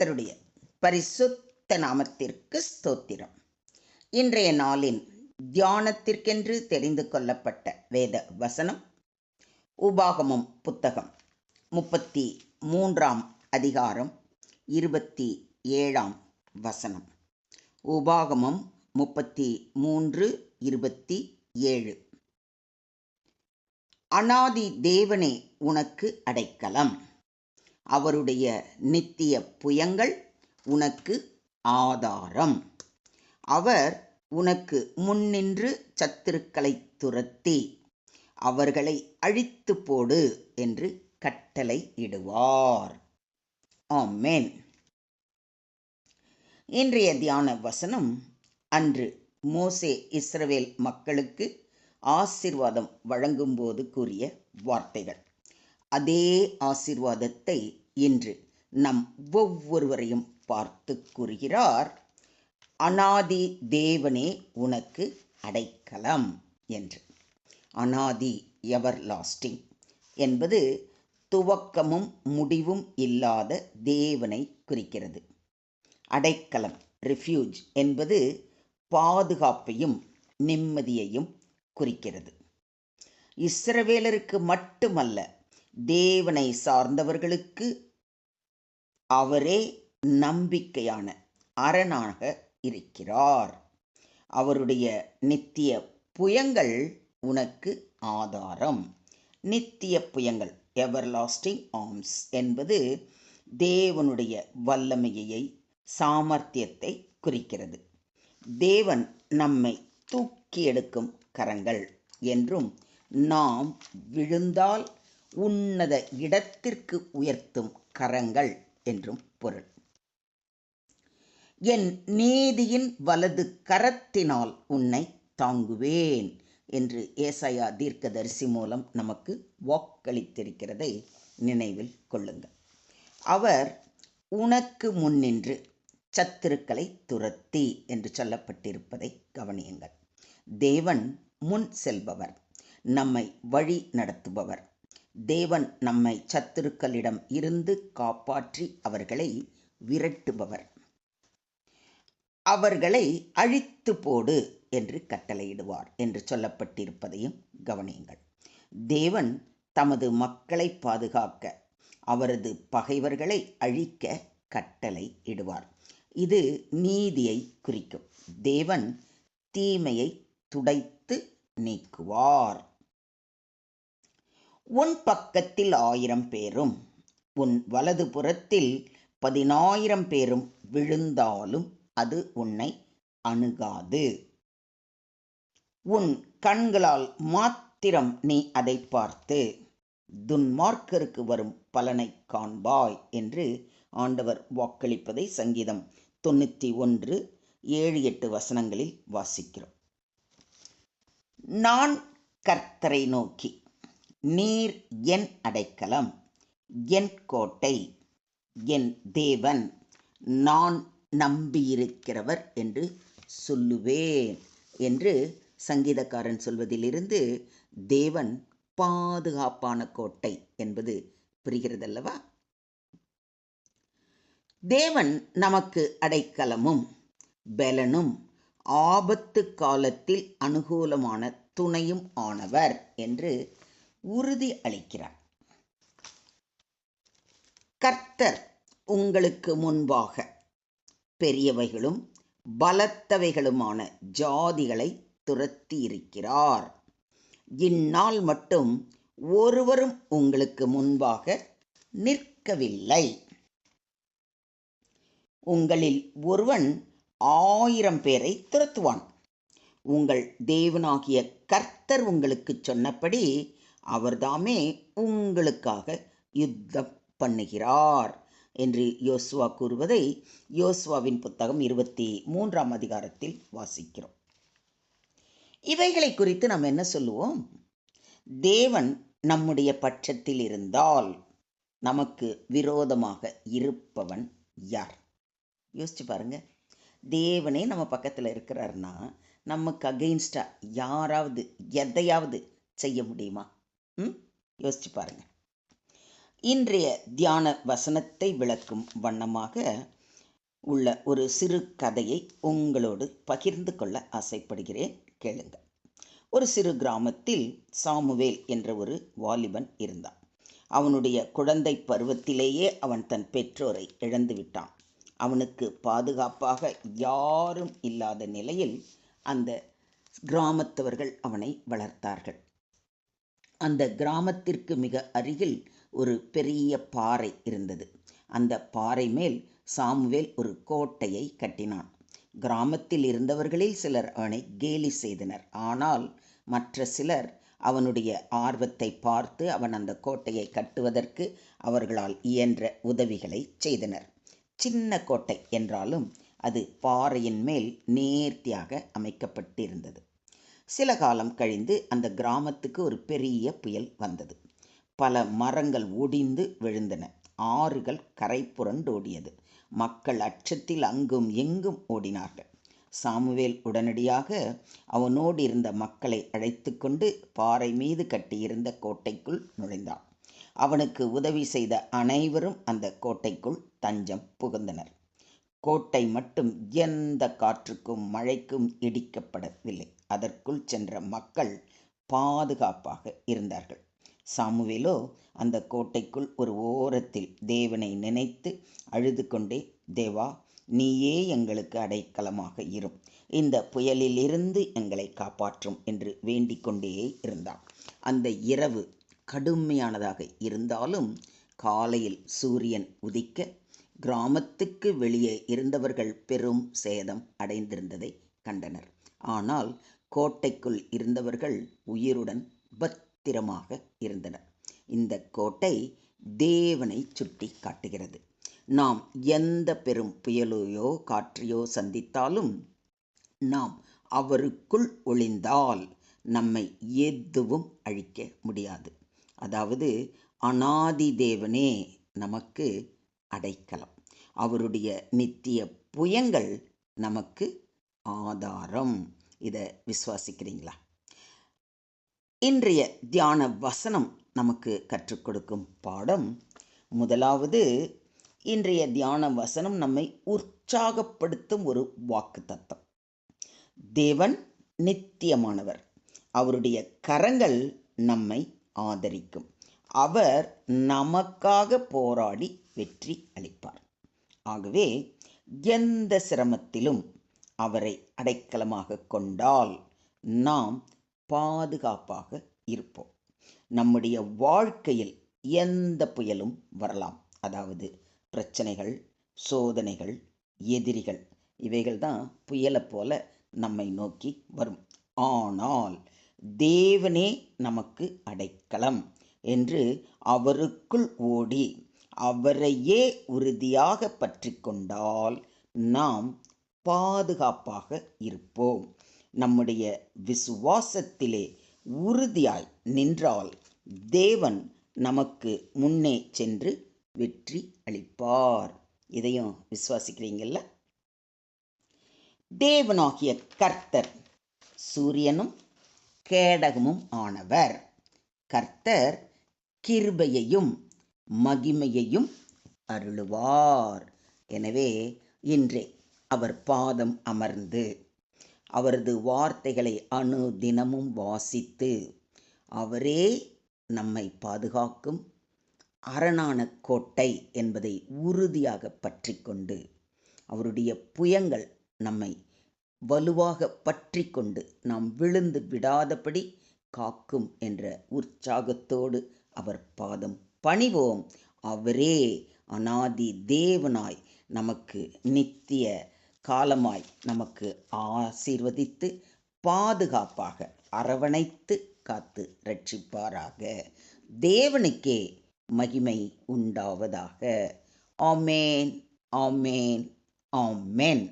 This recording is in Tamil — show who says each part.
Speaker 1: கர்த்தருடைய பரிசுத்த நாமத்திற்கு ஸ்தோத்திரம். இன்றைய நாளின் தியானத்திற்கென்று தெரிந்து கொள்ளப்பட்ட வேத வசனம் உபாகமம் புத்தகம் 33 அதிகாரம் 27 வசனம். உபாகமம் 33:27. அநாதி தேவனே உனக்கு அடைக்கலம், அவருடைய நித்திய புயங்கள் உனக்கு ஆதாரம். அவர் உனக்கு முன்னின்று சத்துருக்களை துரத்தி அவர்களை அழித்து போடு என்று கட்டளை இடுவார். ஆமென். இன்றைய தியான வசனம் அன்று மோசே இஸ்ரவேல் மக்களுக்கு ஆசீர்வாதம் வழங்கும்போது கூறிய வார்த்தைகள். அதே ஆசீர்வாதத்தை இன்று நம் ஒவ்வொருவரையும் பார்த்து கூறுகிறார். அநாதி தேவனே உனக்கு அடைக்கலம் என்று. அநாதி, எவர்லாஸ்டிங் என்பது துவக்கமும் முடிவும் இல்லாத தேவனை குறிக்கிறது. அடைக்கலம், ரெஃப்யூஜ் என்பது பாதுகாப்பையும் நிம்மதியையும் குறிக்கிறது. இஸ்ரவேலருக்கு மட்டுமல்ல, தேவனை சார்ந்தவர்களுக்கு அவரே நம்பிக்கையான அரணாக இருக்கிறார். அவருடைய நித்திய புயங்கள் உனக்கு ஆதாரம். நித்திய புயங்கள், எவர்லாஸ்டிங் ஆர்ம்ஸ் என்பது தேவனுடைய வல்லமையை, சாமர்த்தியத்தை குறிக்கிறது. தேவன் நம்மை தூக்கி எடுக்கும் கரங்கள் என்றும், நாம் விழுந்தால் உன்னத இடத்திற்கு உயர்த்தும் கரங்கள் என்றும் பொருள். என் நீதியின் வலது கரத்தினால் உன்னை தாங்குவேன் என்று ஏசாயா தீர்க்கதரிசி மூலம் நமக்கு வாக்களித்திருக்கிறதை நினைவில் கொள்ளுங்கள். அவர் உனக்கு முன்னின்று சத்துருக்களை துரத்தி என்று சொல்லப்பட்டிருப்பதை கவனியுங்கள். தேவன் முன் செல்பவர், நம்மை வழி நடத்துபவர். தேவன் நம்மை சத்துருக்களிடம் இருந்து காப்பாற்றி அவர்களை விரட்டுபவர். அவர்களை அழித்து போடு என்று கட்டளையிடுவார் என்று சொல்லப்பட்டிருப்பதையும் கவனியுங்கள். தேவன் தமது மக்களை பாதுகாக்க, அவரது பகைவர்களை அழிக்க கட்டளை இடுவார். இது நீதியை குறிக்கும். தேவன் தீமையை துடைத்து நீக்குவார். உன் பக்கத்தில் 1000 பேரும் உன் வலது புறத்தில் 10,000 பேரும் விழுந்தாலும் அது உன்னை அணுகாது. உன் கண்களால் மாத்திரம் நீ அதை பார்த்து துன்மார்க்கருக்கு வரும் பலனை காண்பாய் என்று ஆண்டவர் வாக்களிப்பதை சங்கீதம் 91:7-8 வசனங்களில் வாசிக்கிறோம். நான் கர்த்தரை நோக்கி, நீர் என் அடைக்கலம், என் கோட்டை, என் தேவன், நான் நம்பியிருக்கிறவர் என்று சொல்லுவேன் என்று சங்கீதக்காரன் சொல்வதிலிருந்து தேவன் பாதுகாப்பான கோட்டை என்பது புரிகிறதல்லவா? தேவன் நமக்கு அடைக்கலமும் பலனும் ஆபத்து காலத்தில் அனுகூலமான துணையும் ஆனவர் என்று உறுதி அளிக்கிறார். கர்த்தர் உங்களுக்கு முன்பாக பெரியவைகளும் பலத்தவைகளுமான ஜாதிகளை துரத்தி இருக்கிறார். இந்நாள் மட்டும் ஒருவரும் உங்களுக்கு முன்பாக நிற்கவில்லை. உங்களில் ஒருவன் 1000 பேரை துரத்துவான். உங்கள் தேவனாகிய கர்த்தர் உங்களுக்கு சொன்னபடி அவர்தாமே உங்களுக்காக யுத்தம் பண்ணுகிறார் என்று யோசுவா கூறுவதை யோசுவாவின் புத்தகம் 23 அதிகாரத்தில் வாசிக்கிறோம். இவைகளை குறித்து நாம் என்ன சொல்லுவோம்? தேவன் நம்முடைய பட்சத்தில் இருந்தால் நமக்கு விரோதமாக இருப்பவன் யார்? யோசிச்சு பாருங்க. தேவனே நம்ம பக்கத்தில் இருக்கிறார்னா நமக்கு அகெயின்ஸ்டா யாராவது எதையாவது செய்ய முடியுமா? யோசிச்சு பாருங்க. இன்றைய தியான வசனத்தை விளக்கும் வண்ணமாக உள்ள ஒரு சிறு கதையை உங்களோடு பகிர்ந்து கொள்ள ஆசைப்படுகிறேன். கேளுங்கள். ஒரு சிறு கிராமத்தில் சாமுவேல் என்ற ஒரு வாலிபன் இருந்தான். அவனுடைய குழந்தை பருவத்திலேயே அவன் தன் பெற்றோரை இழந்து விட்டான். அவனுக்கு பாதுகாப்பாக யாரும் இல்லாத நிலையில் அந்த கிராமத்தவர்கள் அவனை வளர்த்தார்கள். அந்த கிராமத்திற்கு மிக அருகில் ஒரு பெரிய பாறை இருந்தது. அந்த பாறை மேல் சாமுவேல் ஒரு கோட்டையை கட்டினான். கிராமத்தில் இருந்தவர்களில் சிலர் அவனை கேலி செய்தனர். ஆனால் மற்ற சிலர் அவனுடைய ஆர்வத்தை பார்த்து அவன் அந்த கோட்டையை கட்டுவதற்கு அவர்களால் இயன்ற உதவிகளை செய்தனர். சின்ன கோட்டை என்றாலும் அது பாறையின் மேல் நேர்த்தியாக அமைக்கப்பட்டிருந்தது. சில காலம் கழிந்து அந்த கிராமத்துக்கு ஒரு பெரிய புயல் வந்தது. பல மரங்கள் ஒடிந்து விழுந்தன. ஆறுகள் கரை புரண்டோடியது. மக்கள் அச்சத்தில் அங்கும் எங்கும் ஓடினார்கள். சாமுவேல் உடனடியாக அவனோடு இருந்த மக்களை அழைத்து கொண்டு பாறை மீது கட்டியிருந்த கோட்டைக்குள் நுழைந்தான். அவனுக்கு உதவி செய்த அனைவரும் அந்த கோட்டைக்குள் தஞ்சம் புகுந்தனர். கோட்டை மட்டும் எந்த காற்றுக்கும் மழைக்கும் இடிக்கப்படவில்லை. அதற்குள் சென்ற மக்கள் பாதுகாப்பாக இருந்தார்கள். சாமுவேலோ அந்த கோட்டைக்குள் ஒரு ஓரத்தில் தேவனை நினைத்து அழுது கொண்டே, தேவா, நீயே எங்களுக்கு அடைக்கலமாக இரும், இந்த புயலில் இருந்து எங்களை காப்பாற்றும் என்று வேண்டிக் கொண்டே இருந்தான். அந்த இரவு கடுமையானதாக இருந்தாலும் காலையில் சூரியன் உதிக்க கிராமத்துக்கு வெளியே இருந்தவர்கள் பெரும் சேதம் அடைந்திருந்ததை கண்டனர். ஆனால் கோட்டைக்குள் இருந்தவர்கள் உயிருடன் பத்திரமாக இருந்தனர். இந்த கோட்டை தேவனை சுட்டி காட்டுகிறது. நாம் எந்த பெரும் புயலையோ காற்றையோ சந்தித்தாலும் நாம் அவருக்குள் ஒளிந்தால் நம்மை எதுவும் அழிக்க முடியாது. அதாவது அனாதி தேவனே நமக்கு அடைக்கலம். அவருடைய நித்திய புயங்கள் நமக்கு ஆதாரம். இதை விசுவாசிக்கிறீங்களா? இன்றைய தியான வசனம் நமக்கு கற்றுக் கொடுக்கும் பாடம், முதலாவது, இன்றைய தியான வசனம் நம்மை உற்சாகப்படுத்தும் ஒரு வாக்கு தத்தம். தேவன் நித்தியமானவர். அவருடைய கரங்கள் நம்மை ஆதரிக்கும். அவர் நமக்காக போராடி வெற்றி அளிப்பார். ஆகவே எந்த சிரமத்திலும் அவரை அடைக்கலமாக கொண்டால் நாம் பாதுகாப்பாக இருப்போம். நம்முடைய வாழ்க்கையில் எந்த புயலும் வரலாம். அதாவது பிரச்சனைகள், சோதனைகள், எதிரிகள், இவைகள் தான் புயலை போல நம்மை நோக்கி வரும். ஆனால் தேவனே நமக்கு அடைக்கலம் என்று அவருக்குள் ஓடி அவரையே உறுதியாக பற்றி கொண்டால் நாம் பாதுகாப்பாக இருப்போம். நம்முடைய விசுவாசத்திலே உறுதியாய் நின்றால் தேவன் நமக்கு முன்னே சென்று வெற்றி அளிப்பார். இதையும் விசுவாசிக்கிறீங்கல்ல? தேவனாகிய கர்த்தர் சூரியனும் கேடகமும் ஆனவர். கர்த்தர் கிருபையையும் மகிமையையும் அருளுவார். எனவே இன்றே அவர் பாதம் அமர்ந்து அவரது வார்த்தைகளை அனுதினமும் வாசித்து அவரே நம்மை பாதுகாக்கும் அரணான கோட்டை என்பதை உறுதியாக பற்றி கொண்டு அவருடைய புயங்கள் நம்மை வலுவாக பற்றி கொண்டு நாம் விழுந்து விடாதபடி காக்கும் என்ற உற்சாகத்தோடு அவர் பாதம் பணிவோம். அவரே அனாதி தேவனாய் நமக்கு நித்திய காலமாய் நமக்கு ஆசீர்வதித்து பாதுகாப்பாக அரவணைத்து காத்து ரட்சிப்பாராக. தேவனுக்கே மகிமை உண்டாவதாக. ஆமேன், ஆமேன், ஆமேன்.